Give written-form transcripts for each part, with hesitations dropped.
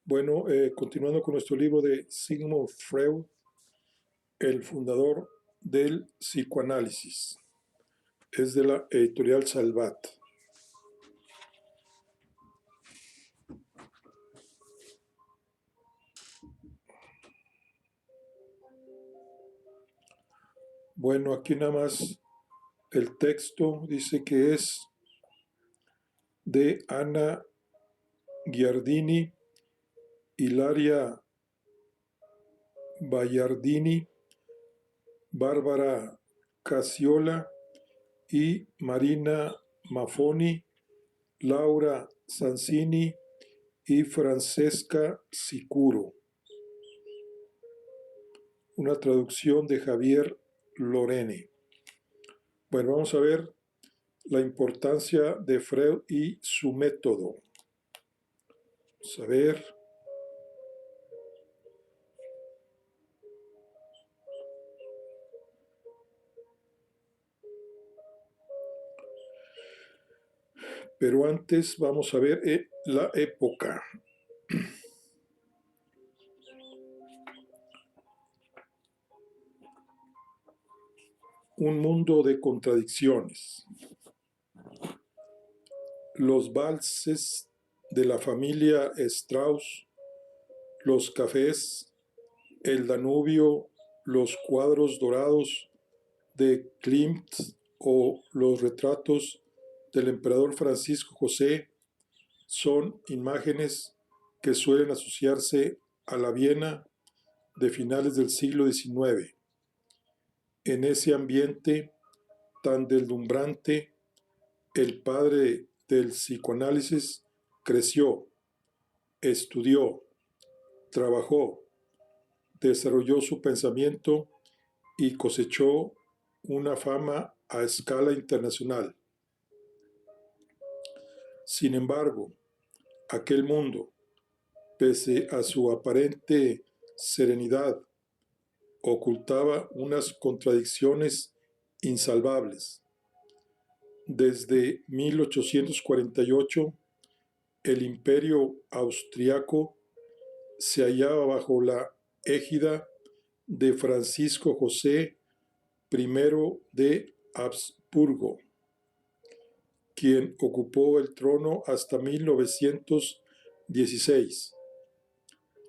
Bueno, continuando con nuestro libro de Sigmund Freud, el fundador del psicoanálisis. Es de la editorial Salvat. Bueno, aquí nada más el texto dice que es de Ana Giardini, Ilaria Bayardini, Bárbara Casiola y Marina Maffoni, Laura Sanzini y Francesca Sicuro. Una traducción de Javier Lorene. Bueno, vamos a ver la importancia de Freud y su método. Vamos a ver. Pero antes vamos a ver la época. Un mundo de contradicciones. Los valses de la familia Strauss, los cafés, el Danubio, los cuadros dorados de Klimt o los retratos del emperador Francisco José son imágenes que suelen asociarse a la Viena de finales del siglo XIX. En ese ambiente tan deslumbrante, el padre del psicoanálisis creció, estudió, trabajó, desarrolló su pensamiento y cosechó una fama a escala internacional. Sin embargo, aquel mundo, pese a su aparente serenidad, ocultaba unas contradicciones insalvables. Desde 1848, el imperio austriaco se hallaba bajo la égida de Francisco José I de Habsburgo, quien ocupó el trono hasta 1916.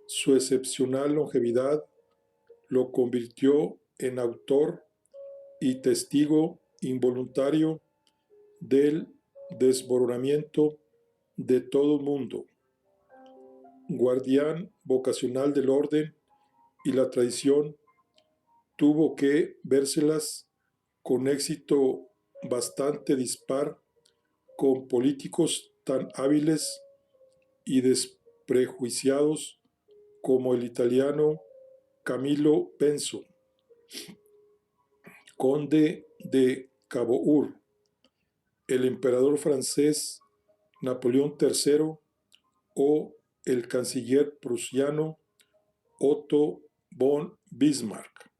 Su excepcional longevidad lo convirtió en autor y testigo involuntario del desmoronamiento de todo el mundo, guardián vocacional del orden y la tradición, tuvo que vérselas con éxito bastante dispar con políticos tan hábiles y desprejuiciados como el italiano Camillo Benso, conde de Cavour, el emperador francés Napoleón III o el canciller prusiano Otto von Bismarck.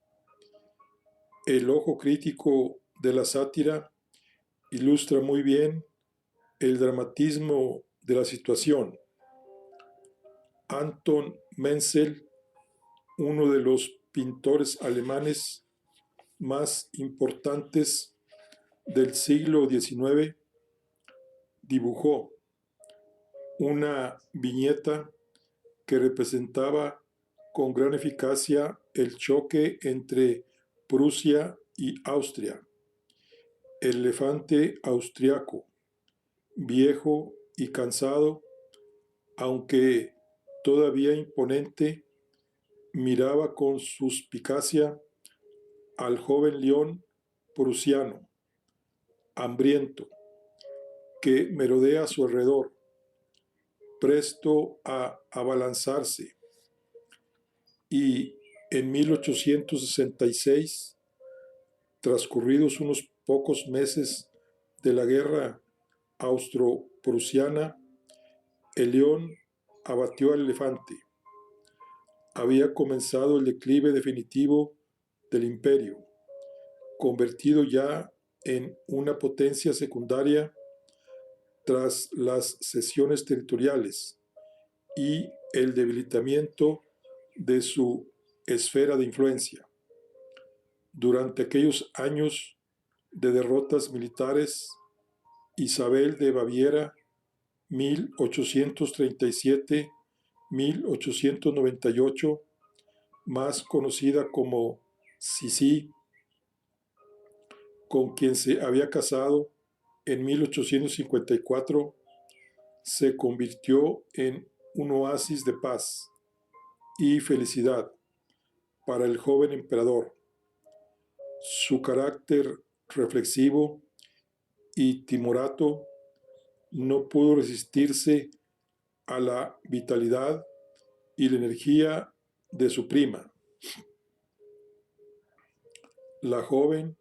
El ojo crítico de la sátira ilustra muy bien el dramatismo de la situación. Anton Menzel, uno de los pintores alemanes más importantes del siglo XIX, dibujó una viñeta que representaba con gran eficacia el choque entre Prusia y Austria. El elefante austriaco, viejo y cansado, aunque todavía imponente, miraba con suspicacia al joven león prusiano, hambriento, que merodea a su alrededor, presto a abalanzarse. Y en 1866, transcurridos unos pocos meses de la guerra austro-prusiana, el león abatió al elefante. Había comenzado el declive definitivo del imperio, convertido ya en una potencia secundaria tras las cesiones territoriales, y el debilitamiento de su esfera de influencia. Durante aquellos años de derrotas militares, Isabel de Baviera, 1837-1898, más conocida como Sisi, con quien se había casado en 1854, se convirtió en un oasis de paz y felicidad para el joven emperador. Su carácter reflexivo y timorato no pudo resistirse a la vitalidad y la energía de su prima. La joven,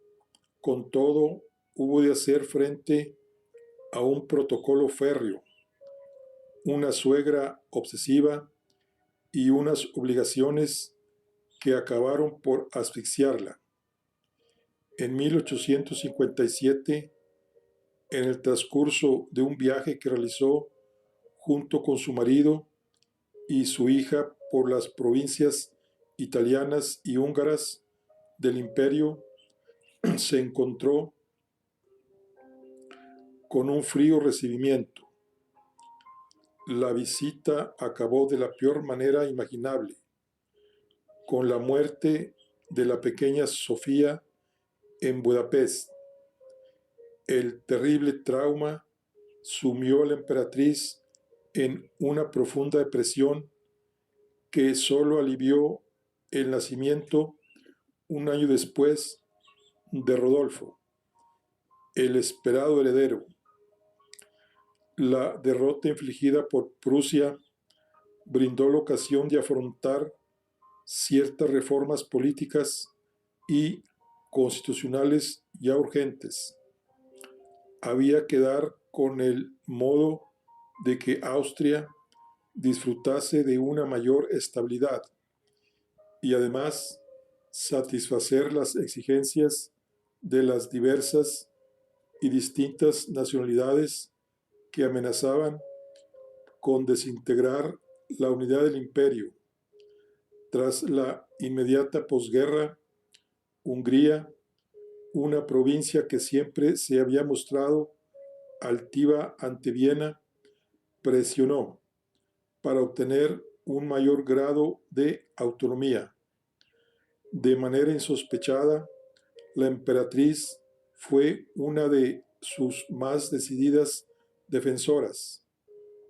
con todo, hubo de hacer frente a un protocolo férreo, una suegra obsesiva y unas obligaciones que acabaron por asfixiarla. En 1857, en el transcurso de un viaje que realizó junto con su marido y su hija por las provincias italianas y húngaras del imperio, se encontró con un frío recibimiento. La visita acabó de la peor manera imaginable, con la muerte de la pequeña Sofía en Budapest. El terrible trauma sumió a la emperatriz en una profunda depresión que solo alivió el nacimiento un año después de Rodolfo, el esperado heredero. La derrota infligida por Prusia brindó la ocasión de afrontar ciertas reformas políticas y constitucionales ya urgentes. Había que dar con el modo de que Austria disfrutase de una mayor estabilidad y además satisfacer las exigencias de las diversas y distintas nacionalidades que amenazaban con desintegrar la unidad del imperio. Tras la inmediata posguerra, Hungría, una provincia que siempre se había mostrado altiva ante Viena, presionó para obtener un mayor grado de autonomía. De manera insospechada, la emperatriz fue una de sus más decididas defensoras.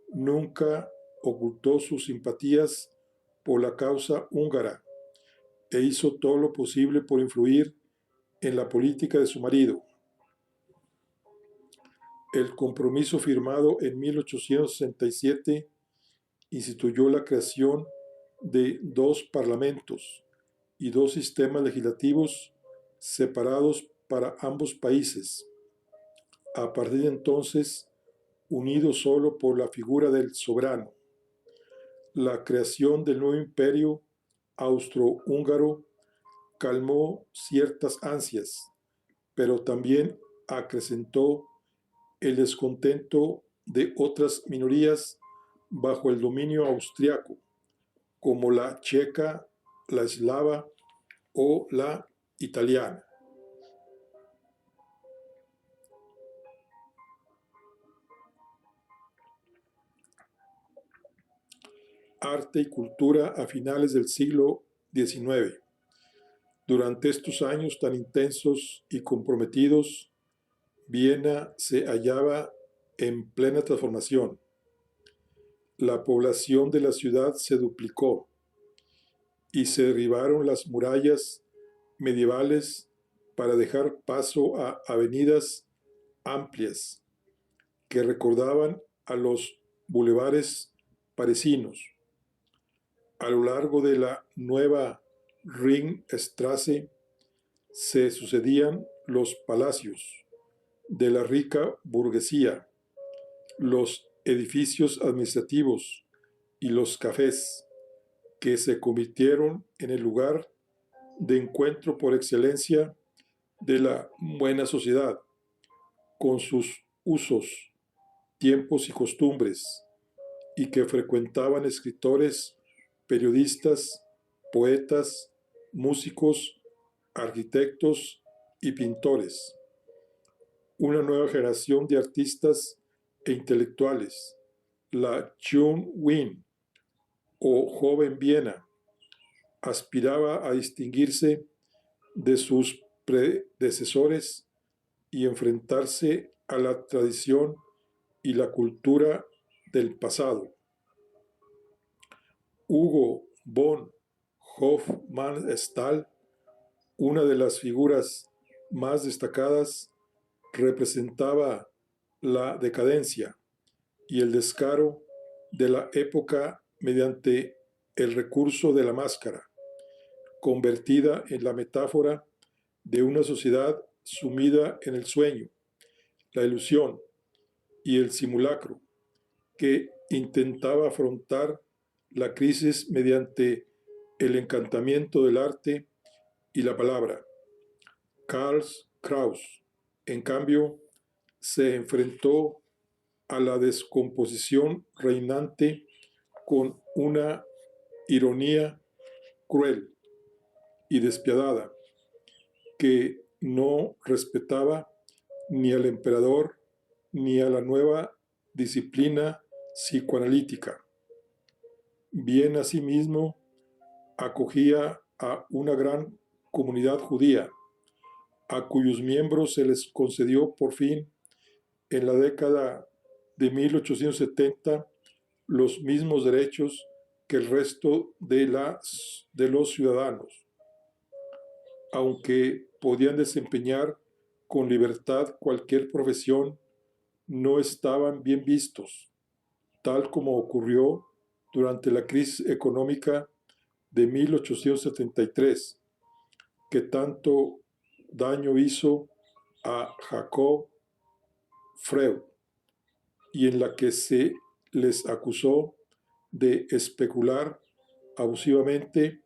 Nunca ocultó sus simpatías por la causa húngara e hizo todo lo posible por influir en la política de su marido. El compromiso firmado en 1867 instituyó la creación de dos parlamentos y dos sistemas legislativos separados para ambos países. A partir de entonces, unidos solo por la figura del soberano. La creación del nuevo imperio austrohúngaro calmó ciertas ansias, pero también acrecentó el descontento de otras minorías bajo el dominio austriaco, como la checa, la eslava o la italiana. Arte y cultura a finales del siglo XIX. Durante estos años tan intensos y comprometidos, Viena se hallaba en plena transformación. La población de la ciudad se duplicó y se derribaron las murallas medievales para dejar paso a avenidas amplias que recordaban a los bulevares parisinos. A lo largo de la nueva Ringstraße se sucedían los palacios de la rica burguesía, los edificios administrativos y los cafés, que se convirtieron en el lugar de encuentro por excelencia de la buena sociedad, con sus usos, tiempos y costumbres, y que frecuentaban escritores, periodistas, poetas, músicos, arquitectos y pintores. Una nueva generación de artistas e intelectuales, la Junge Wien o Joven Viena, aspiraba a distinguirse de sus predecesores y enfrentarse a la tradición y la cultura del pasado. Hugo von Hofmannsthal, una de las figuras más destacadas, representaba la decadencia y el descaro de la época mediante el recurso de la máscara, convertida en la metáfora de una sociedad sumida en el sueño, la ilusión y el simulacro, que intentaba afrontar la crisis mediante el encantamiento del arte y la palabra. Karl Kraus, en cambio, se enfrentó a la descomposición reinante con una ironía cruel y despiadada que no respetaba ni al emperador ni a la nueva disciplina psicoanalítica. Bien asimismo acogía a una gran comunidad judía, a cuyos miembros se les concedió por fin en la década de 1870 los mismos derechos que el resto de los ciudadanos, aunque podían desempeñar con libertad cualquier profesión, no estaban bien vistos, tal como ocurrió durante la crisis económica de 1873, que tanto daño hizo a Jacob Freud y en la que se les acusó de especular abusivamente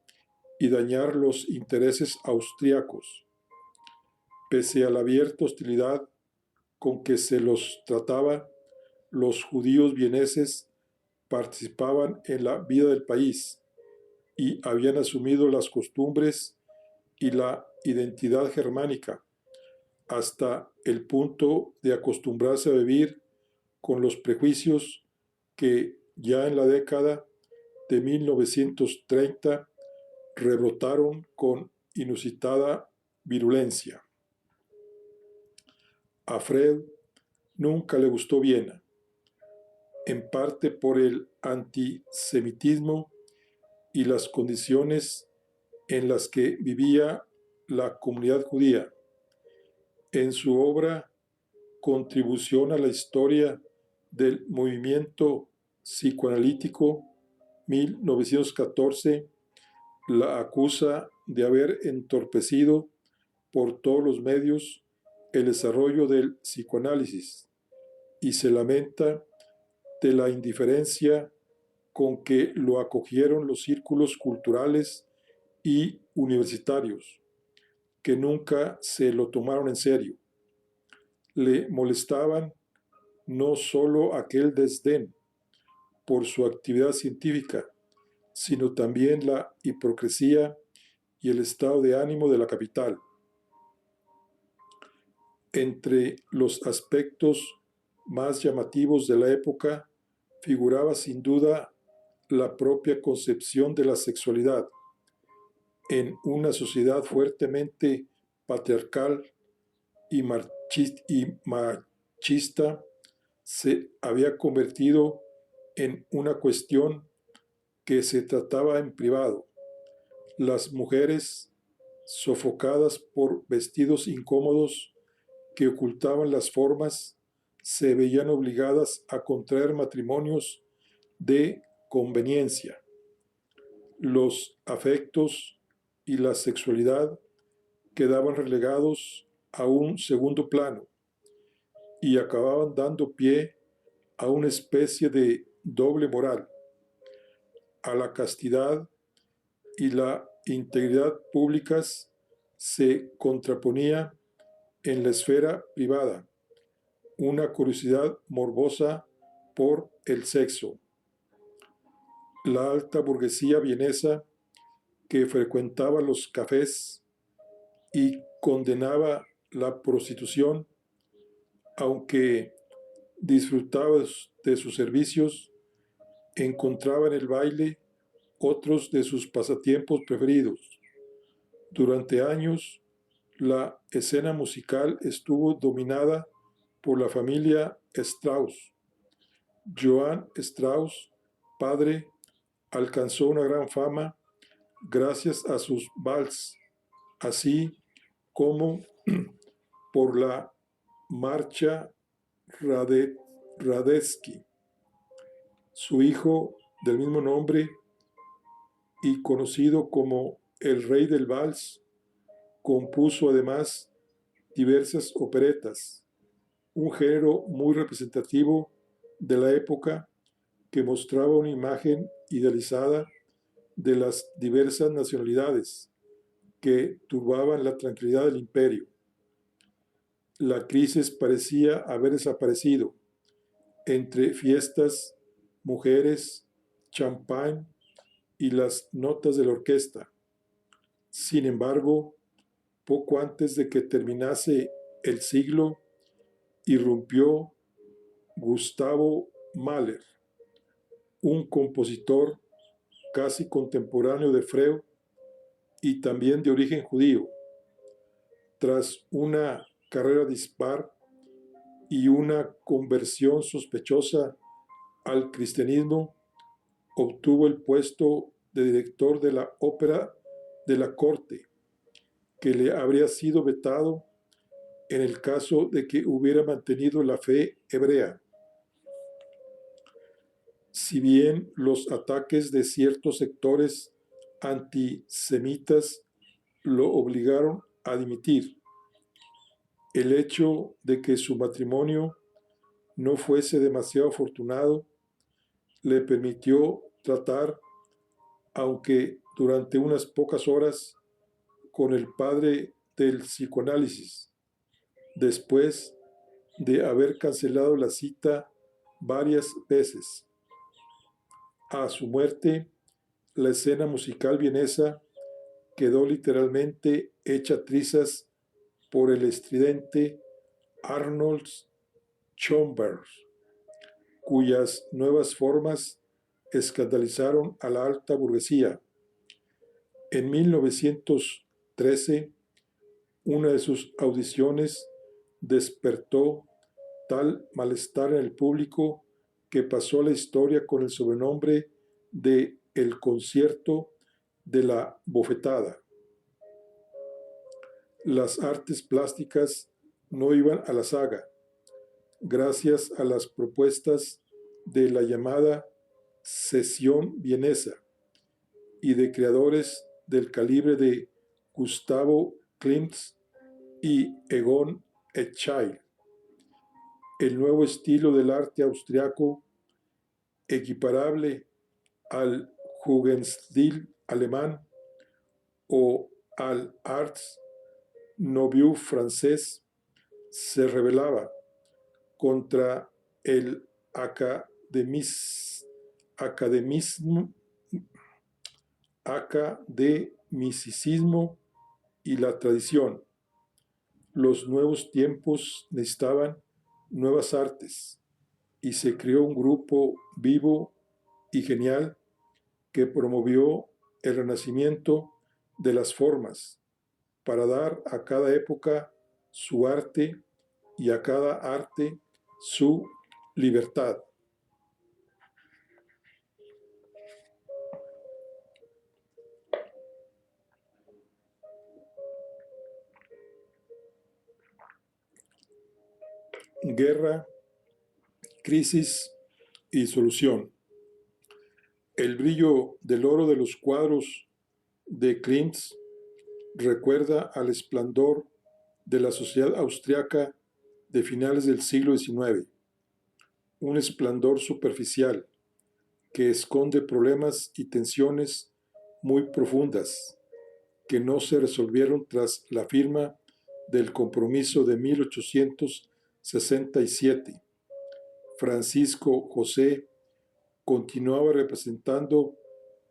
y dañar los intereses austríacos. Pese a la abierta hostilidad con que se los trataba, los judíos vieneses participaban en la vida del país y habían asumido las costumbres y la identidad germánica hasta el punto de acostumbrarse a vivir con los prejuicios que ya en la década de 1930 rebrotaron con inusitada virulencia. A Freud nunca le gustó Viena, en parte por el antisemitismo y las condiciones en las que vivía la comunidad judía. En su obra Contribución a la historia del movimiento psicoanalítico 1914, la acusa de haber entorpecido por todos los medios el desarrollo del psicoanálisis y se lamenta de la indiferencia con que lo acogieron los círculos culturales y universitarios, que nunca se lo tomaron en serio. Le molestaban no solo aquel desdén por su actividad científica, sino también la hipocresía y el estado de ánimo de la capital. Entre los aspectos más llamativos de la época figuraba sin duda la propia concepción de la sexualidad. En una sociedad fuertemente patriarcal y machista, se había convertido en una cuestión que se trataba en privado. Las mujeres, sofocadas por vestidos incómodos que ocultaban las formas, se veían obligadas a contraer matrimonios de conveniencia. Los afectos y la sexualidad quedaban relegados a un segundo plano y acababan dando pie a una especie de doble moral. A la castidad y la integridad públicas se contraponía en la esfera privada una curiosidad morbosa por el sexo, La alta burguesía vienesa, que frecuentaba los cafés y condenaba la prostitución, aunque disfrutaba de sus servicios, encontraba en el baile otros de sus pasatiempos preferidos. Durante años, la escena musical estuvo dominada por la familia Strauss. Johann Strauss, padre, alcanzó una gran fama gracias a sus vals, así como por la marcha Radetzky. Su hijo, del mismo nombre y conocido como el Rey del Vals, compuso además diversas operetas, un género muy representativo de la época que mostraba una imagen idealizada de las diversas nacionalidades que turbaban la tranquilidad del imperio. La crisis parecía haber desaparecido entre fiestas, mujeres, champán y las notas de la orquesta. Sin embargo, poco antes de que terminase el siglo, irrumpió Gustavo Mahler, un compositor casi contemporáneo de Freud y también de origen judío. Tras una carrera dispar y una conversión sospechosa al cristianismo, obtuvo el puesto de director de la ópera de la corte, que le habría sido vetado en el caso de que hubiera mantenido la fe hebrea. Si bien los ataques de ciertos sectores antisemitas lo obligaron a dimitir, el hecho de que su matrimonio no fuese demasiado afortunado le permitió tratar, aunque durante unas pocas horas, con el padre del psicoanálisis, después de haber cancelado la cita varias veces. A su muerte, la escena musical vienesa quedó literalmente hecha trizas por el estridente Arnold Schoenberg, cuyas nuevas formas escandalizaron a la alta burguesía. En 1913, una de sus audiciones despertó tal malestar en el público que pasó a la historia con el sobrenombre de El concierto de la bofetada. Las artes plásticas no iban a la saga, gracias a las propuestas de la llamada Sesión Vienesa y de creadores del calibre de Gustavo Klimt y Egon Schiele. El nuevo estilo del arte austriaco, equiparable al Jugendstil alemán o al Arts Nouveau francés, se rebelaba contra el academicismo y la tradición. Los nuevos tiempos necesitaban nuevas artes y se creó un grupo vivo y genial que promovió el renacimiento de las formas para dar a cada época su arte y a cada arte su libertad. Guerra, crisis y solución. El brillo del oro de los cuadros de Klimt recuerda al esplendor de la sociedad austriaca de finales del siglo XIX, un esplendor superficial que esconde problemas y tensiones muy profundas que no se resolvieron tras la firma del compromiso de 1867. Francisco José continuaba representando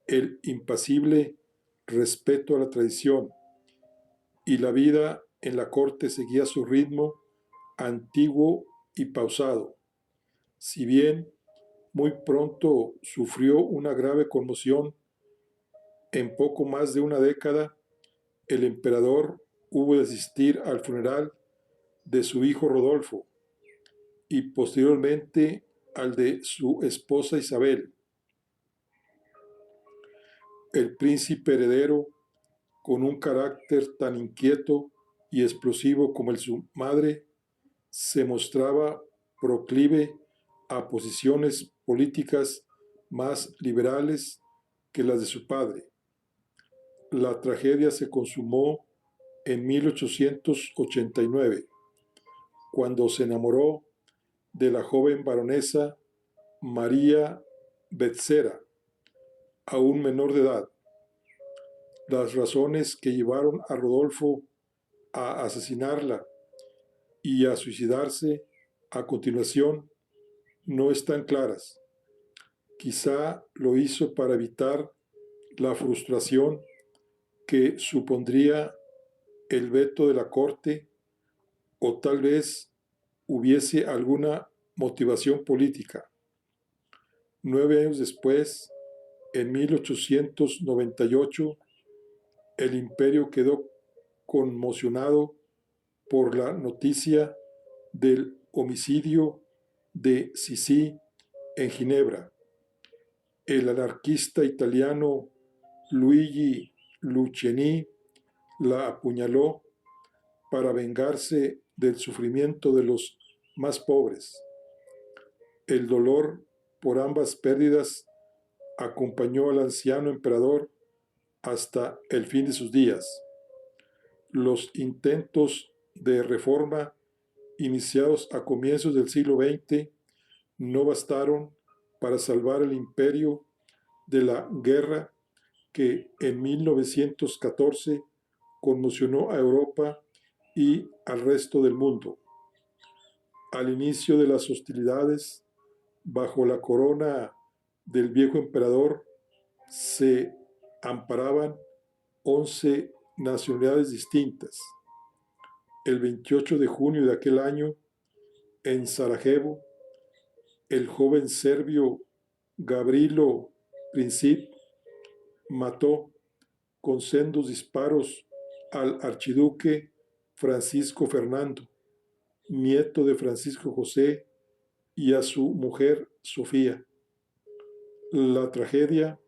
el impasible respeto a la tradición, y la vida en la corte seguía su ritmo antiguo y pausado. Si bien muy pronto sufrió una grave conmoción, en poco más de una década, el emperador hubo de asistir al funeral de su hijo Rodolfo y posteriormente al de su esposa Isabel. El príncipe heredero, con un carácter tan inquieto y explosivo como el de su madre, se mostraba proclive a posiciones políticas más liberales que las de su padre. La tragedia se consumó en 1889, cuando se enamoró de la joven baronesa María Betzera, aún menor de edad. Las razones que llevaron a Rodolfo a asesinarla y a suicidarse a continuación no están claras. Quizá lo hizo para evitar la frustración que supondría el veto de la corte, o tal vez hubiese alguna motivación política. 9 años después, en 1898, el imperio quedó conmocionado por la noticia del homicidio de Sisi en Ginebra. El anarquista italiano Luigi Lucheni la apuñaló para vengarse del sufrimiento de los más pobres. El dolor por ambas pérdidas acompañó al anciano emperador hasta el fin de sus días. Los intentos de reforma iniciados a comienzos del siglo XX no bastaron para salvar el imperio de la guerra que en 1914 conmocionó a Europa y al resto del mundo. Al inicio de las hostilidades, bajo la corona del viejo emperador, se amparaban 11 nacionalidades distintas. El 28 de junio de aquel año, en Sarajevo, el joven serbio Gavrilo Princip mató con sendos disparos al archiduque Francisco Fernando, nieto de Francisco José, y a su mujer Sofía. La tragedia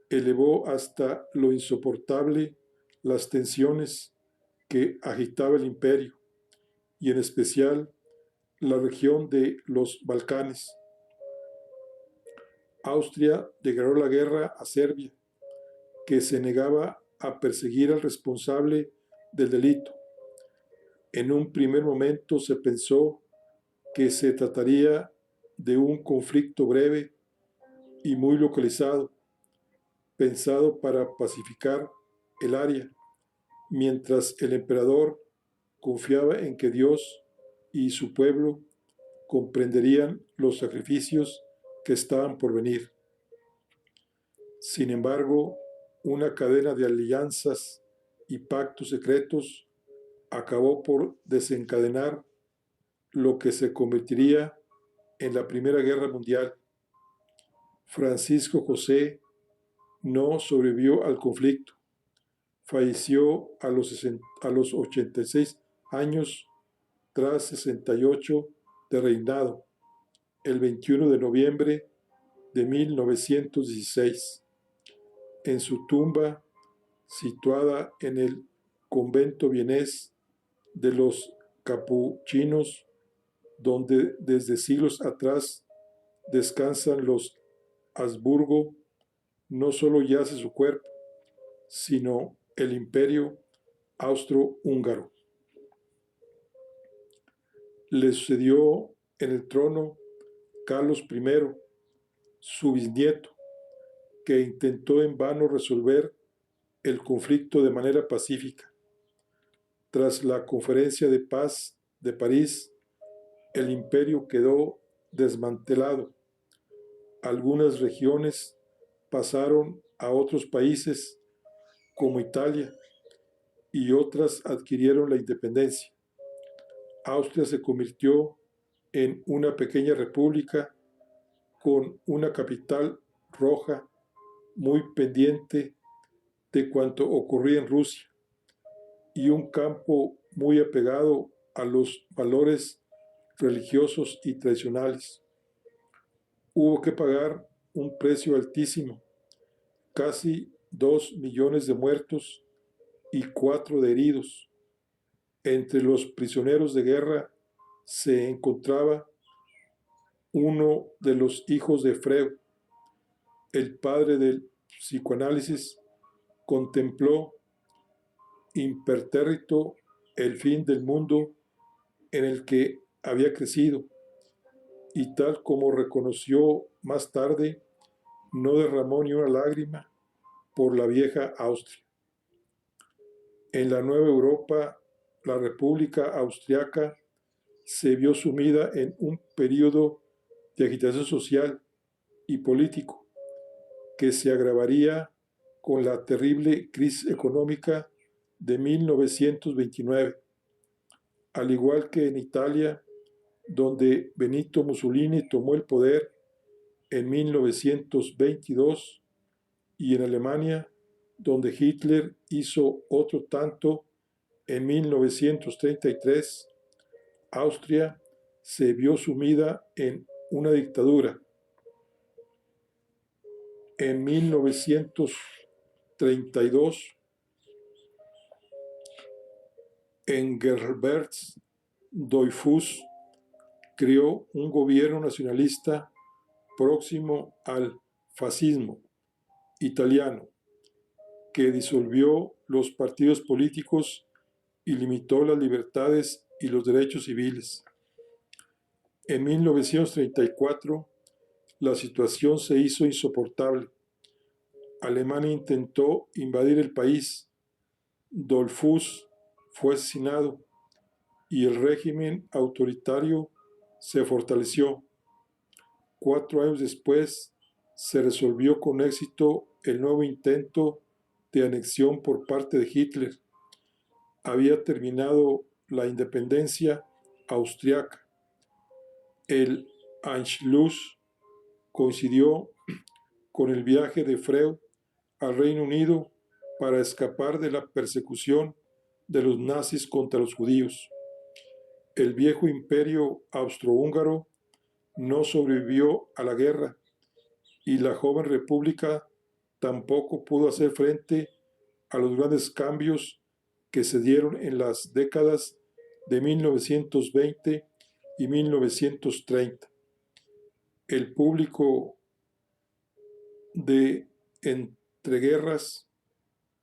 elevó hasta lo insoportable las tensiones que agitaba el imperio, y en especial la región de los Balcanes. Austria declaró la guerra a Serbia, que se negaba a perseguir al responsable del delito. En un primer momento se pensó que se trataría de un conflicto breve y muy localizado, pensado para pacificar el área, mientras el emperador confiaba en que Dios y su pueblo comprenderían los sacrificios que estaban por venir. Sin embargo, una cadena de alianzas y pactos secretos acabó por desencadenar lo que se convertiría en la Primera Guerra Mundial. Francisco José no sobrevivió al conflicto. Falleció a los 86 años tras 68 de reinado, el 21 de noviembre de 1916. En su tumba, situada en el convento vienés de los capuchinos, donde desde siglos atrás descansan los Habsburgo, no solo yace su cuerpo, sino el imperio austrohúngaro. Le sucedió en el trono Carlos I, su bisnieto, que intentó en vano resolver el conflicto de manera pacífica. Tras la Conferencia de Paz de París, el imperio quedó desmantelado. Algunas regiones pasaron a otros países como Italia y otras adquirieron la independencia. Austria se convirtió en una pequeña república con una capital roja muy pendiente de cuanto ocurría en Rusia y un campo muy apegado a los valores religiosos y tradicionales. Hubo que pagar un precio altísimo, casi 2 millones de muertos y 4 de heridos. Entre los prisioneros de guerra se encontraba uno de los hijos de Freud. El padre del psicoanálisis contempló impertérrito el fin del mundo en el que había crecido y tal como reconoció más tarde, no derramó ni una lágrima por la vieja Austria. En la Nueva Europa, la República Austriaca se vio sumida en un periodo de agitación social y político que se agravaría con la terrible crisis económica de 1929, al igual que en Italia, donde Benito Mussolini tomó el poder en 1922, y en Alemania, donde Hitler hizo otro tanto en 1933, Austria se vio sumida en una dictadura. En 1932, Engelbert Dollfuss creó un gobierno nacionalista próximo al fascismo italiano, que disolvió los partidos políticos y limitó las libertades y los derechos civiles. En 1934, la situación se hizo insoportable. Alemania intentó invadir el país. Dollfuss fue asesinado y el régimen autoritario se fortaleció. 4 años después, se resolvió con éxito el nuevo intento de anexión por parte de Hitler. Había terminado la independencia austriaca. El Anschluss coincidió con el viaje de Freud al Reino Unido para escapar de la persecución de los nazis contra los judíos. El viejo imperio austrohúngaro no sobrevivió a la guerra y la joven república tampoco pudo hacer frente a los grandes cambios que se dieron en las décadas de 1920 y 1930. El público de entreguerras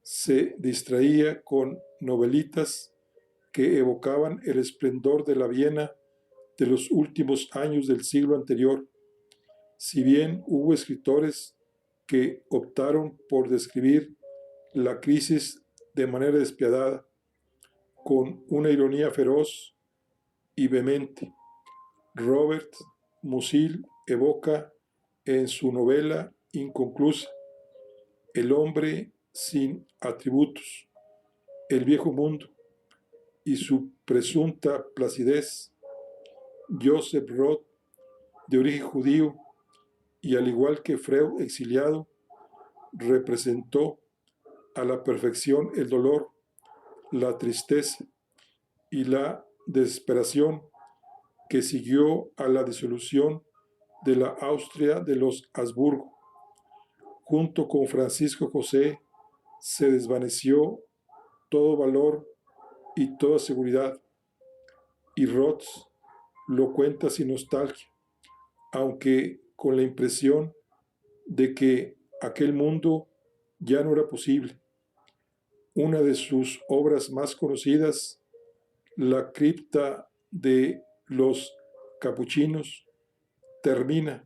se distraía con novelitas que evocaban el esplendor de la Viena de los últimos años del siglo anterior. Si bien hubo escritores que optaron por describir la crisis de manera despiadada, con una ironía feroz y vehemente. Robert Musil evoca en su novela inconclusa El hombre sin atributos, el viejo mundo y su presunta placidez. Joseph Roth, de origen judío y al igual que Freud exiliado, representó a la perfección el dolor, la tristeza y la desesperación que siguió a la disolución de la Austria de los Habsburgo. Junto con Francisco José se desvaneció todo valor y toda seguridad, y Roth lo cuenta sin nostalgia, aunque con la impresión de que aquel mundo ya no era posible. Una de sus obras más conocidas, La cripta de los capuchinos, termina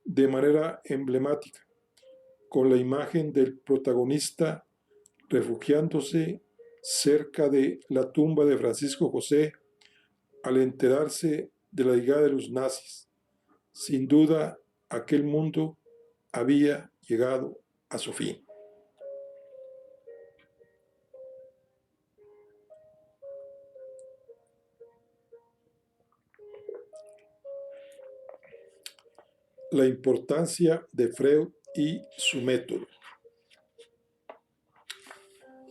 de manera emblemática con la imagen del protagonista refugiándose cerca de la tumba de Francisco José al enterarse de la llegada de los nazis. Sin duda, aquel mundo había llegado a su fin. La importancia de Freud y su método.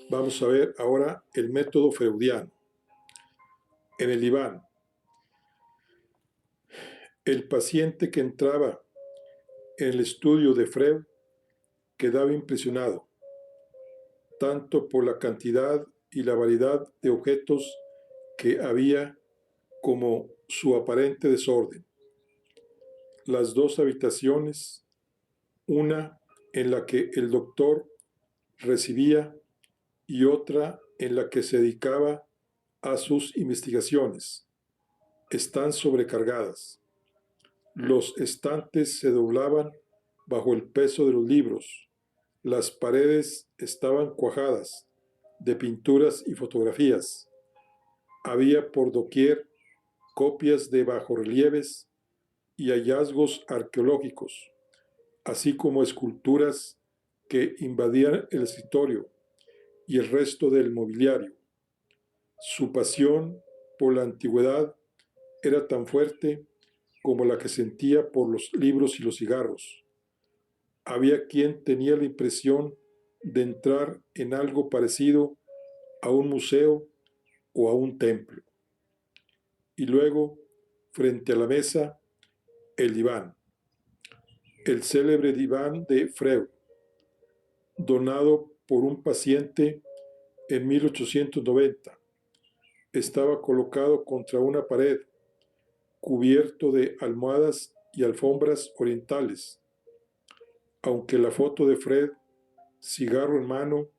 Vamos a ver ahora el método freudiano. En el diván, el paciente que entraba en el estudio de Freud quedaba impresionado, tanto por la cantidad y la variedad de objetos que había como su aparente desorden. Las dos habitaciones, una en la que el doctor residía y otra en la que se dedicaba a sus investigaciones, están sobrecargadas. Los estantes se doblaban bajo el peso de los libros. Las paredes estaban cuajadas de pinturas y fotografías. Había por doquier copias de bajorrelieves y hallazgos arqueológicos, así como esculturas que invadían el escritorio y el resto del mobiliario. Su pasión por la antigüedad era tan fuerte como la que sentía por los libros y los cigarros. Había quien tenía la impresión de entrar en algo parecido a un museo o a un templo. Y luego, frente a la mesa, el diván, el célebre diván de Freud, donado por un paciente en 1890. Estaba colocado contra una pared, cubierto de almohadas y alfombras orientales. Aunque la foto de Freud, cigarro en mano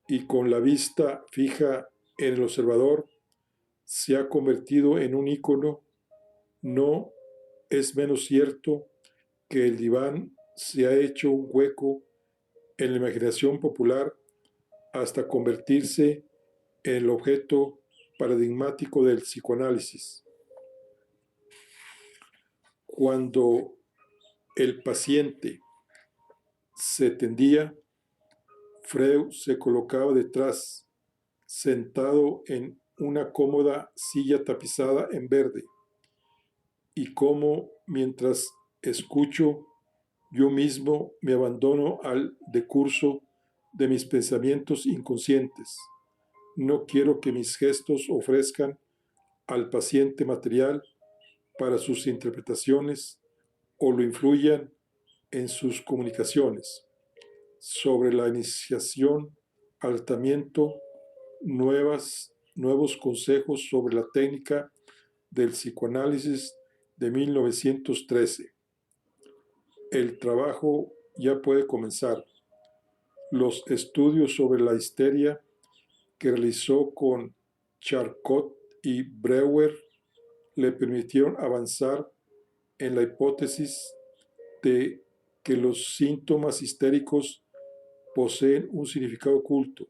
y con la vista fija en el observador, se ha convertido en un ícono, no es menos cierto que el diván se ha hecho un hueco en la imaginación popular hasta convertirse en el objeto paradigmático del psicoanálisis. Cuando el paciente se tendía, Freud se colocaba detrás, sentado en una cómoda silla tapizada en verde, y como mientras escucho, yo mismo me abandono al decurso de mis pensamientos inconscientes. No quiero que mis gestos ofrezcan al paciente material para sus interpretaciones o lo influyan en sus comunicaciones. Sobre la iniciación al tratamiento, nuevos consejos sobre la técnica del psicoanálisis de 1913. El trabajo ya puede comenzar. Los estudios sobre la histeria que realizó con Charcot y Breuer le permitieron avanzar en la hipótesis de que los síntomas histéricos poseen un significado oculto.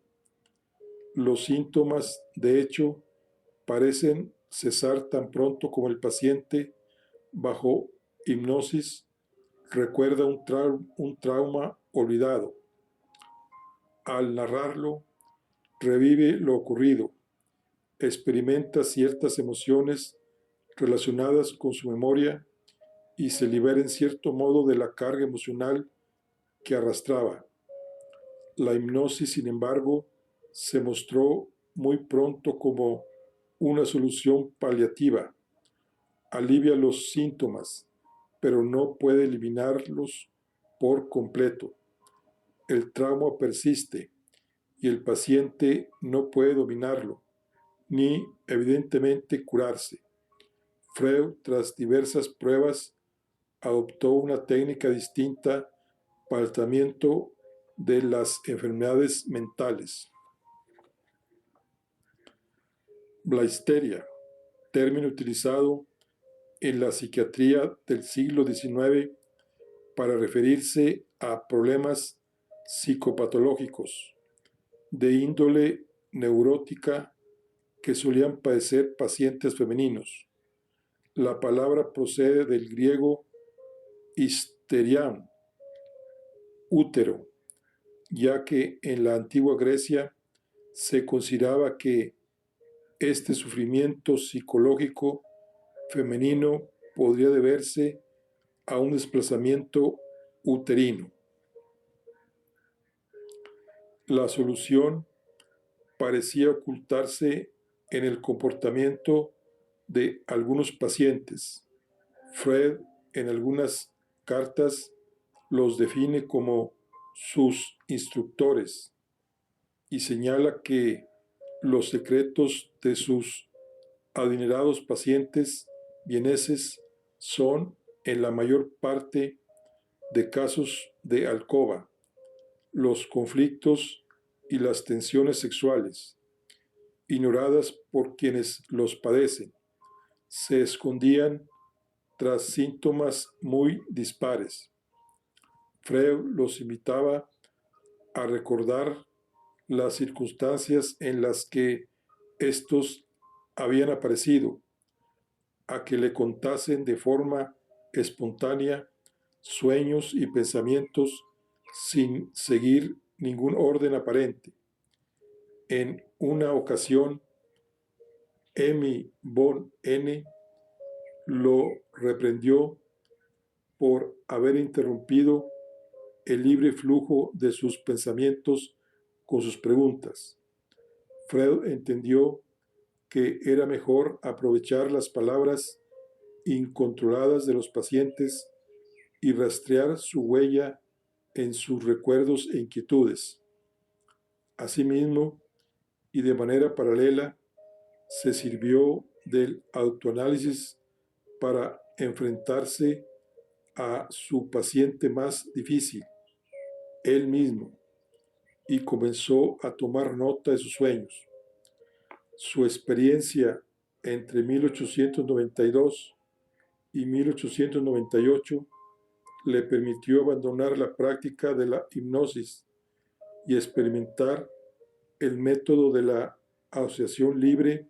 Los síntomas, de hecho, parecen cesar tan pronto como el paciente, bajo hipnosis, recuerda un trauma olvidado. Al narrarlo, revive lo ocurrido, experimenta ciertas emociones relacionadas con su memoria y se libera en cierto modo de la carga emocional que arrastraba. La hipnosis, sin embargo, se mostró muy pronto como una solución paliativa. Alivia los síntomas, pero no puede eliminarlos por completo. El trauma persiste y el paciente no puede dominarlo, ni evidentemente curarse. Freud, tras diversas pruebas, adoptó una técnica distinta para el tratamiento de las enfermedades mentales. La histeria, término utilizado en la psiquiatría del siglo XIX para referirse a problemas psicopatológicos de índole neurótica que solían padecer pacientes femeninos. La palabra procede del griego uteriam, útero, ya que en la antigua Grecia se consideraba que este sufrimiento psicológico femenino podría deberse a un desplazamiento uterino. La solución parecía ocultarse en el comportamiento de algunos pacientes. Freud, en algunas cartas, los define como sus instructores y señala que los secretos de sus adinerados pacientes vieneses son, en la mayor parte de casos de alcoba, los conflictos y las tensiones sexuales, ignoradas por quienes los padecen, se escondían tras síntomas muy dispares. Freud los invitaba a recordar las circunstancias en las que estos habían aparecido, a que le contasen de forma espontánea sueños y pensamientos sin seguir ningún orden aparente. En una ocasión, Emmy von N. lo reprendió por haber interrumpido el libre flujo de sus pensamientos con sus preguntas. Freud entendió que era mejor aprovechar las palabras incontroladas de los pacientes y rastrear su huella en sus recuerdos e inquietudes. Asimismo, y de manera paralela, se sirvió del autoanálisis para enfrentarse a su paciente más difícil, él mismo, y comenzó a tomar nota de sus sueños. Su experiencia entre 1892 y 1898 le permitió abandonar la práctica de la hipnosis y experimentar el método de la asociación libre,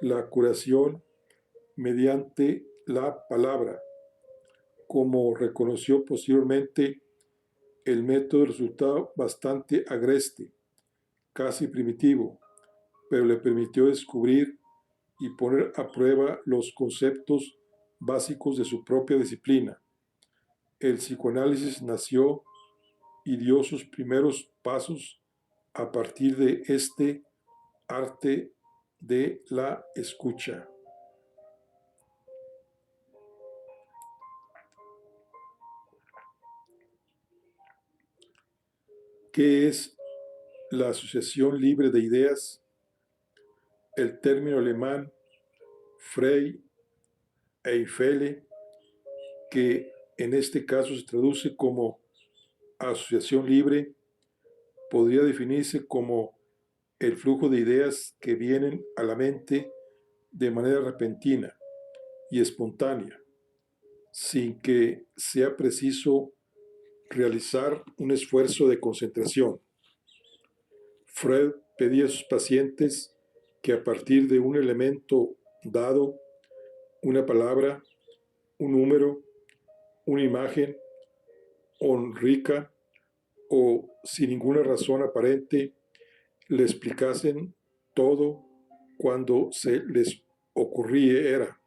la curación mediante la palabra. Como reconoció posteriormente, el método resultaba bastante agreste, casi primitivo, pero le permitió descubrir y poner a prueba los conceptos básicos de su propia disciplina. El psicoanálisis nació y dio sus primeros pasos a partir de este arte de la escucha. ¿Qué es la asociación libre de ideas? El término alemán Frei Eifele, que en este caso se traduce como asociación libre, podría definirse como el flujo de ideas que vienen a la mente de manera repentina y espontánea, sin que sea preciso realizar un esfuerzo de concentración. Freud pedía a sus pacientes que a partir de un elemento dado, una palabra, un número, una imagen, honrica o sin ninguna razón aparente, le explicasen todo cuando se les ocurriera: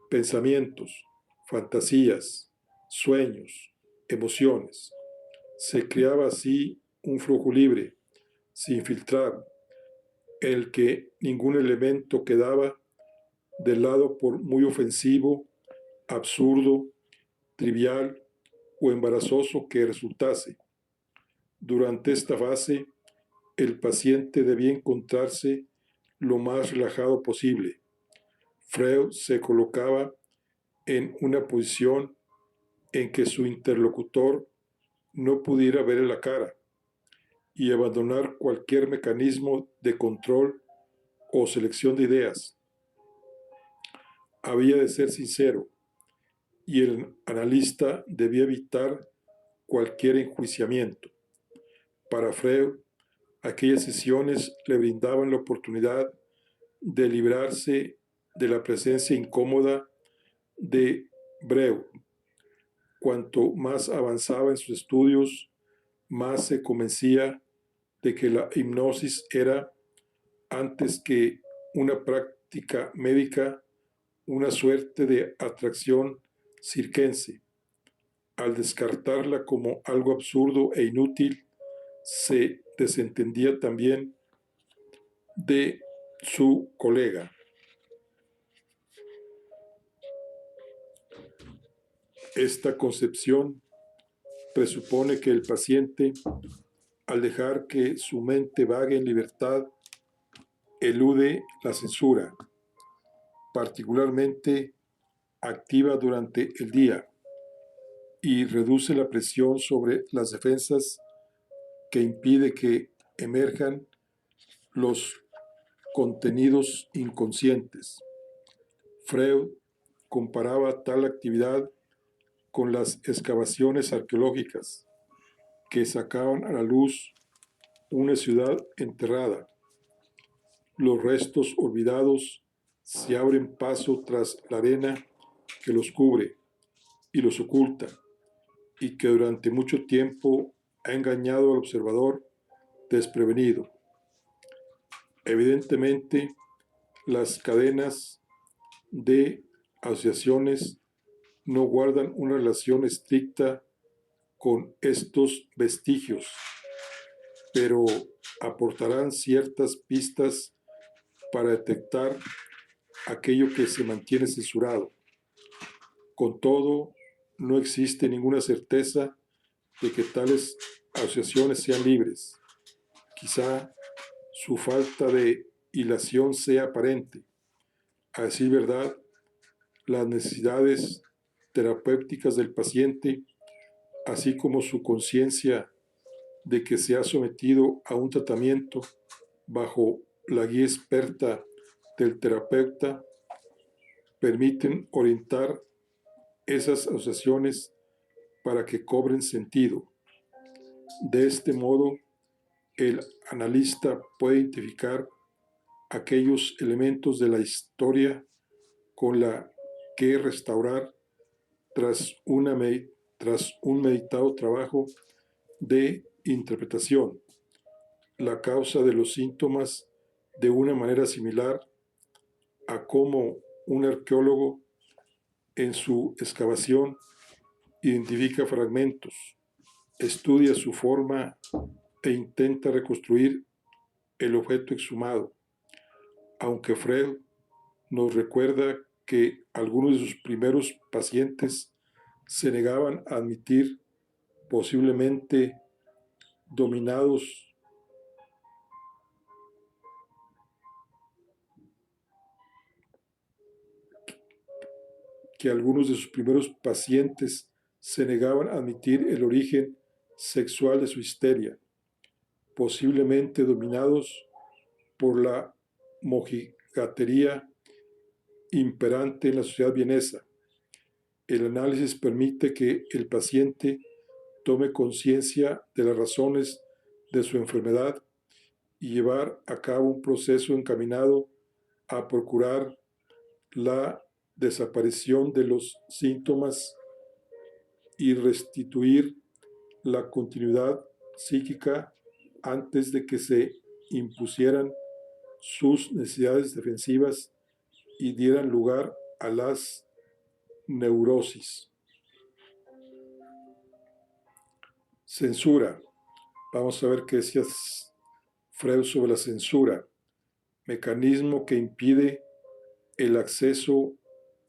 pensamientos, fantasías, sueños, emociones. Se creaba así un flujo libre, sin filtrar, en el que ningún elemento quedaba de lado por muy ofensivo, absurdo, trivial o embarazoso que resultase. Durante esta fase, el paciente debía encontrarse lo más relajado posible. Freud se colocaba en una posición en que su interlocutor no pudiera verle la cara y abandonar cualquier mecanismo de control o selección de ideas. Había de ser sincero y el analista debía evitar cualquier enjuiciamiento. Para Freud, aquellas sesiones le brindaban la oportunidad de librarse de la presencia incómoda de Breu, cuanto más avanzaba en sus estudios, más se convencía de que la hipnosis era, antes que una práctica médica, una suerte de atracción circense. Al descartarla como algo absurdo e inútil, se desentendía también de su colega. Esta concepción presupone que el paciente, al dejar que su mente vague en libertad, elude la censura, particularmente activa durante el día, y reduce la presión sobre las defensas que impide que emerjan los contenidos inconscientes. Freud comparaba tal actividad con las excavaciones arqueológicas que sacaban a la luz una ciudad enterrada. Los restos olvidados se abren paso tras la arena que los cubre y los oculta, y que durante mucho tiempo ha engañado al observador desprevenido. Evidentemente, las cadenas de asociaciones no guardan una relación estricta con estos vestigios, pero aportarán ciertas pistas para detectar aquello que se mantiene censurado. Con todo, no existe ninguna certeza de que tales asociaciones sean libres. Quizá su falta de hilación sea aparente. A decir verdad, las necesidades terapéuticas del paciente, así como su conciencia de que se ha sometido a un tratamiento bajo la guía experta del terapeuta, permiten orientar esas asociaciones para que cobren sentido. De este modo, el analista puede identificar aquellos elementos de la historia con la que restaurar tras un meditado trabajo de interpretación la causa de los síntomas de una manera similar a cómo un arqueólogo en su excavación identifica fragmentos, estudia su forma e intenta reconstruir el objeto exhumado. Aunque Freud nos recuerda que algunos de sus primeros pacientes se negaban a admitir, posiblemente dominados que algunos de sus primeros pacientes se negaban a admitir el origen sexual de su histeria, posiblemente dominados por la mojigatería imperante en la sociedad vienesa. El análisis permite que el paciente tome conciencia de las razones de su enfermedad y llevar a cabo un proceso encaminado a procurar la desaparición de los síntomas y restituir la continuidad psíquica antes de que se impusieran sus necesidades defensivas y dieran lugar a las neurosis. Censura. Vamos a ver qué decía Freud sobre la censura, mecanismo que impide el acceso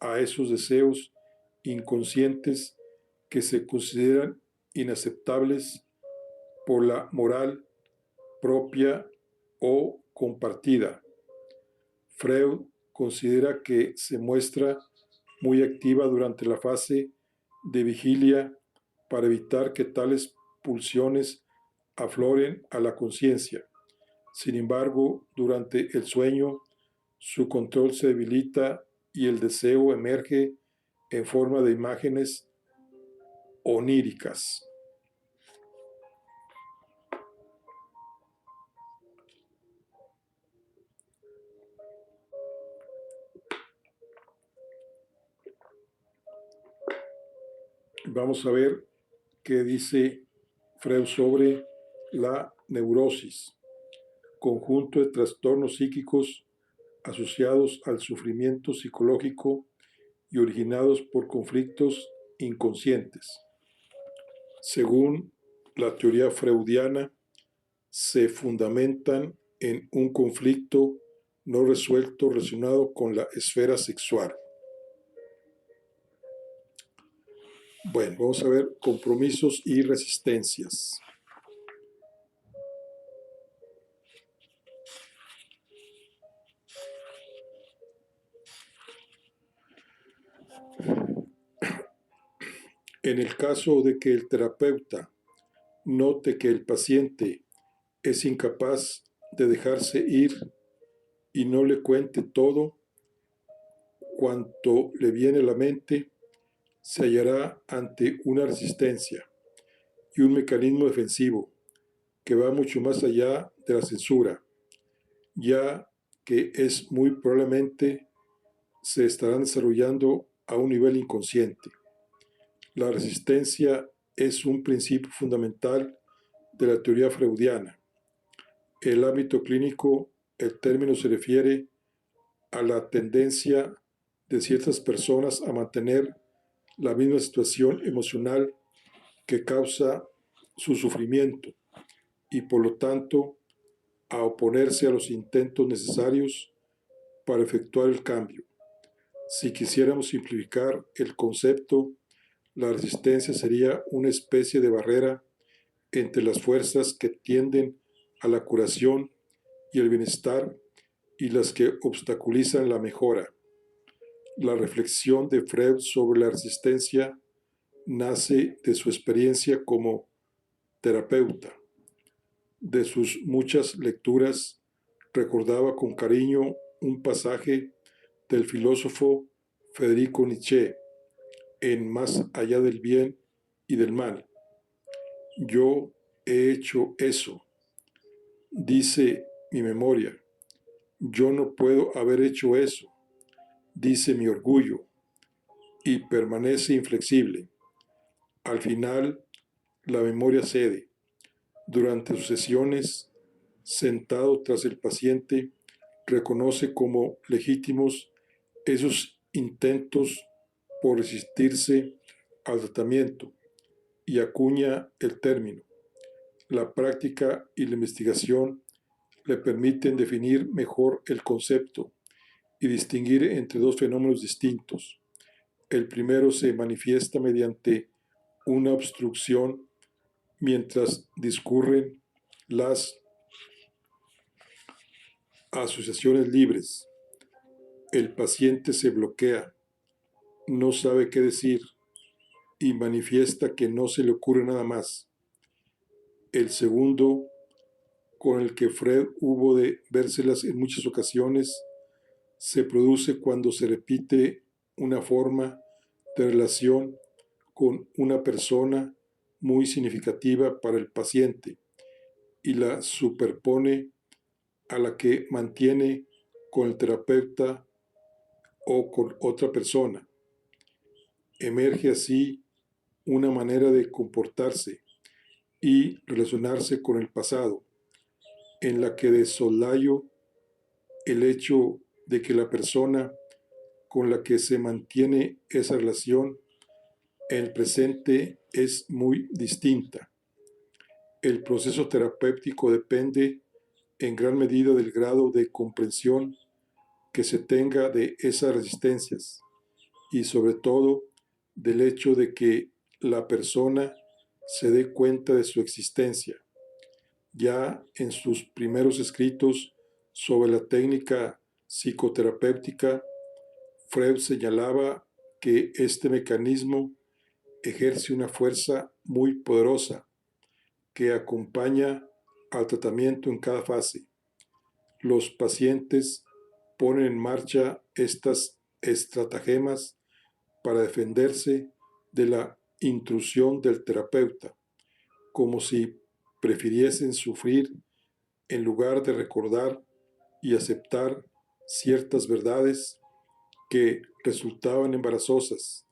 a esos deseos inconscientes que se consideran inaceptables por la moral propia o compartida. Freud considera que se muestra muy activa durante la fase de vigilia para evitar que tales pulsiones afloren a la conciencia. Sin embargo, durante el sueño, su control se debilita y el deseo emerge en forma de imágenes oníricas. Vamos a ver qué dice Freud sobre la neurosis, conjunto de trastornos psíquicos asociados al sufrimiento psicológico y originados por conflictos inconscientes. Según la teoría freudiana, se fundamentan en un conflicto no resuelto relacionado con la esfera sexual. Bueno, vamos a ver compromisos y resistencias. En el caso de que el terapeuta note que el paciente es incapaz de dejarse ir y no le cuente todo cuanto le viene a la mente, se hallará ante una resistencia y un mecanismo defensivo que va mucho más allá de la censura, ya que es muy probablemente se estarán desarrollando a un nivel inconsciente. La resistencia es un principio fundamental de la teoría freudiana. En el ámbito clínico, el término se refiere a la tendencia de ciertas personas a mantener la misma situación emocional que causa su sufrimiento y por lo tanto a oponerse a los intentos necesarios para efectuar el cambio. Si quisiéramos simplificar el concepto, la resistencia sería una especie de barrera entre las fuerzas que tienden a la curación y el bienestar y las que obstaculizan la mejora. La reflexión de Freud sobre la resistencia nace de su experiencia como terapeuta. De sus muchas lecturas, recordaba con cariño un pasaje del filósofo Federico Nietzsche en Más allá del bien y del mal. Yo he hecho eso, dice mi memoria. Yo no puedo haber hecho eso, dice mi orgullo, y permanece inflexible. Al final, la memoria cede. Durante sus sesiones, sentado tras el paciente, reconoce como legítimos esos intentos por resistirse al tratamiento y acuña el término. La práctica y la investigación le permiten definir mejor el concepto y distinguir entre dos fenómenos distintos. El primero se manifiesta mediante una obstrucción mientras discurren las asociaciones libres. El paciente se bloquea, no sabe qué decir y manifiesta que no se le ocurre nada más. El segundo, con el que Freud hubo de vérselas en muchas ocasiones, se produce cuando se repite una forma de relación con una persona muy significativa para el paciente y la superpone a la que mantiene con el terapeuta o con otra persona. Emerge así una manera de comportarse y relacionarse con el pasado, en la que de soslayo el hecho de que la persona con la que se mantiene esa relación en el presente es muy distinta. El proceso terapéutico depende en gran medida del grado de comprensión que se tenga de esas resistencias y sobre todo del hecho de que la persona se dé cuenta de su existencia. Ya en sus primeros escritos sobre la técnica psicoterapéutica, Freud señalaba que este mecanismo ejerce una fuerza muy poderosa que acompaña al tratamiento en cada fase. Los pacientes ponen en marcha estas estratagemas para defenderse de la intrusión del terapeuta, como si prefiriesen sufrir en lugar de recordar y aceptar ciertas verdades que resultaban embarazosas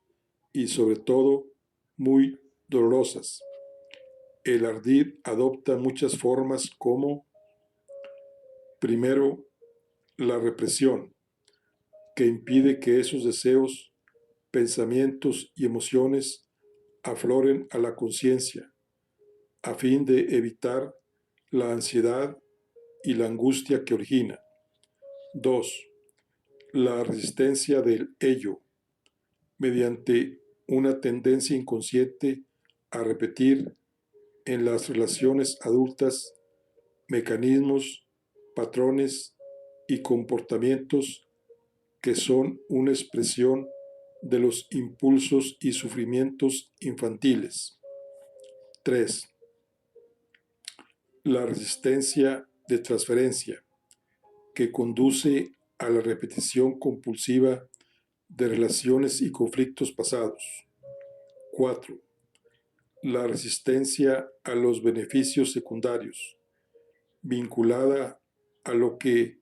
y sobre todo muy dolorosas. El ardid adopta muchas formas como, primero, la represión, que impide que esos deseos, pensamientos y emociones afloren a la conciencia, a fin de evitar la ansiedad y la angustia que origina. 2. La resistencia del ello, mediante una tendencia inconsciente a repetir en las relaciones adultas mecanismos, patrones y comportamientos que son una expresión de los impulsos y sufrimientos infantiles. 3. La resistencia de transferencia, que conduce a la repetición compulsiva de relaciones y conflictos pasados. 4. La resistencia a los beneficios secundarios, vinculada a lo que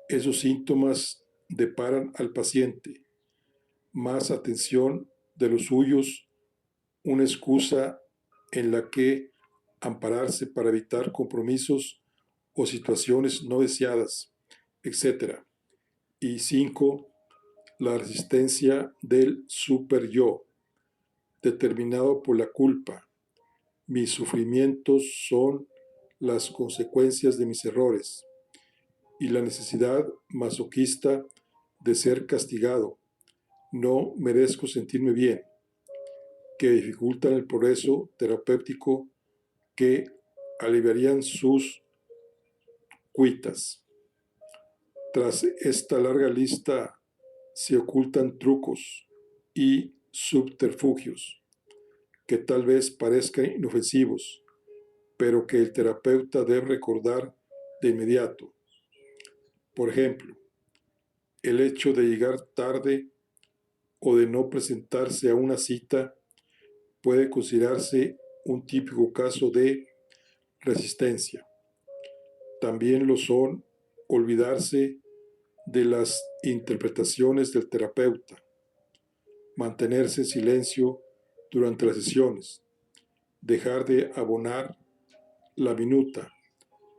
esos síntomas deparan al paciente, más atención de los suyos, una excusa en la que ampararse para evitar compromisos o situaciones no deseadas, etc. Y 5. La resistencia del super-yo, determinado por la culpa. Mis sufrimientos son las consecuencias de mis errores, y la necesidad masoquista de ser castigado. No merezco sentirme bien, que dificultan el progreso terapéutico, que aliviarían sus cuitas. Tras esta larga lista se ocultan trucos y subterfugios que tal vez parezcan inofensivos, pero que el terapeuta debe recordar de inmediato. Por ejemplo, el hecho de llegar tarde o de no presentarse a una cita puede considerarse un típico caso de resistencia. También lo son olvidarse de las interpretaciones del terapeuta, mantenerse en silencio durante las sesiones, dejar de abonar la minuta,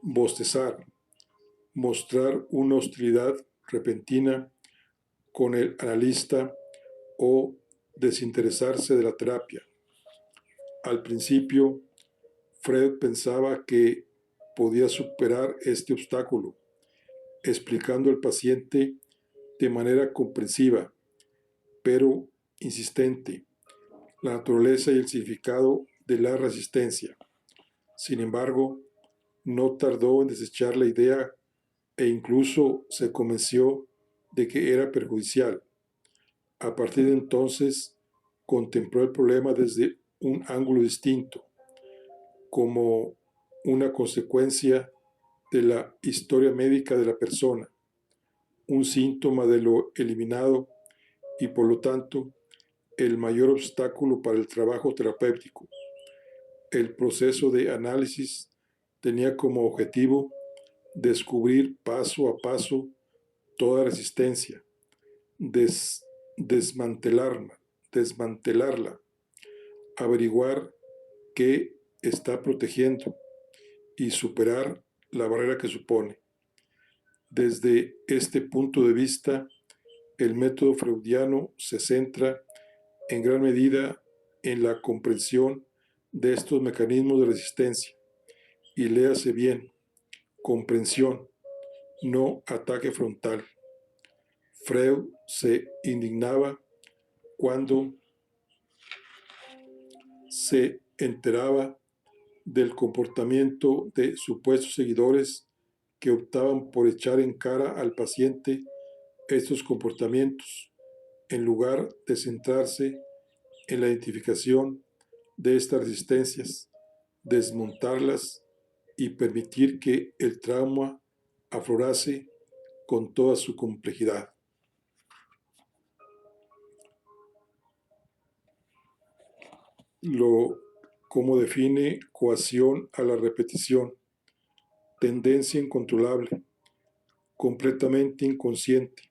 bostezar, mostrar una hostilidad repentina con el analista o desinteresarse de la terapia. Al principio, Freud pensaba que podía superar este obstáculo, explicando al paciente de manera comprensiva, pero insistente, la naturaleza y el significado de la resistencia. Sin embargo, no tardó en desechar la idea e incluso se convenció de que era perjudicial. A partir de entonces, contempló el problema desde un ángulo distinto, como una consecuencia de la historia médica de la persona, un síntoma de lo eliminado y por lo tanto el mayor obstáculo para el trabajo terapéutico. El proceso de análisis tenía como objetivo descubrir paso a paso toda resistencia, desmantelarla, averiguar qué está protegiendo y superar la barrera que supone. Desde este punto de vista, el método freudiano se centra en gran medida en la comprensión de estos mecanismos de resistencia. Y léase bien, comprensión, no ataque frontal. Freud se indignaba cuando se enteraba del comportamiento de supuestos seguidores que optaban por echar en cara al paciente estos comportamientos, en lugar de centrarse en la identificación de estas resistencias, desmontarlas y permitir que el trauma aflorase con toda su complejidad. Cómo define coacción a la repetición, tendencia incontrolable, completamente inconsciente,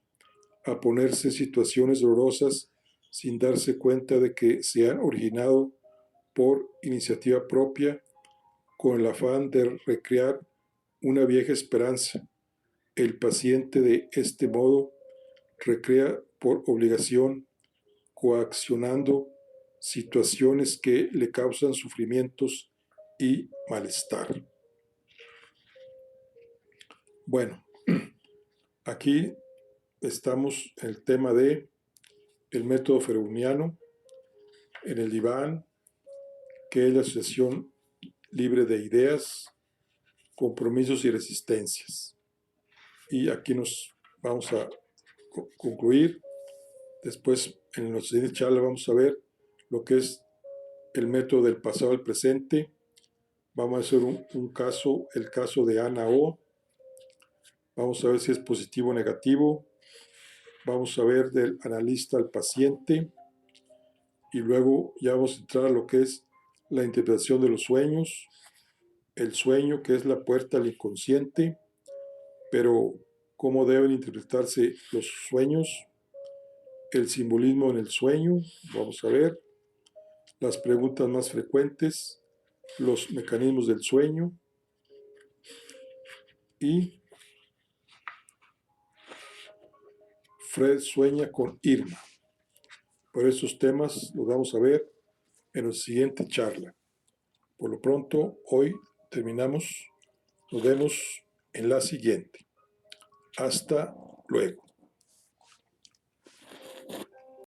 a ponerse en situaciones dolorosas sin darse cuenta de que se han originado por iniciativa propia con el afán de recrear una vieja esperanza. El paciente de este modo recrea por obligación, coaccionando situaciones que le causan sufrimientos y malestar. Bueno, aquí estamos en el tema de el método freuniano, en el diván, que es la asociación libre de ideas, compromisos y resistencias. Y aquí nos vamos a concluir. Después, en la siguiente charla, vamos a ver lo que es el método del pasado al presente. Vamos a hacer un caso, el caso de Ana O. Vamos a ver si es positivo o negativo. Vamos a ver del analista al paciente. Y luego ya vamos a entrar a lo que es la interpretación de los sueños. El sueño, que es la puerta al inconsciente. Pero cómo deben interpretarse los sueños. El simbolismo en el sueño. Vamos a ver. Las preguntas más frecuentes. Los mecanismos del sueño. Y Fred sueña con Irma. Por esos temas los vamos a ver en la siguiente charla. Por lo pronto, hoy terminamos. Nos vemos en la siguiente. Hasta luego.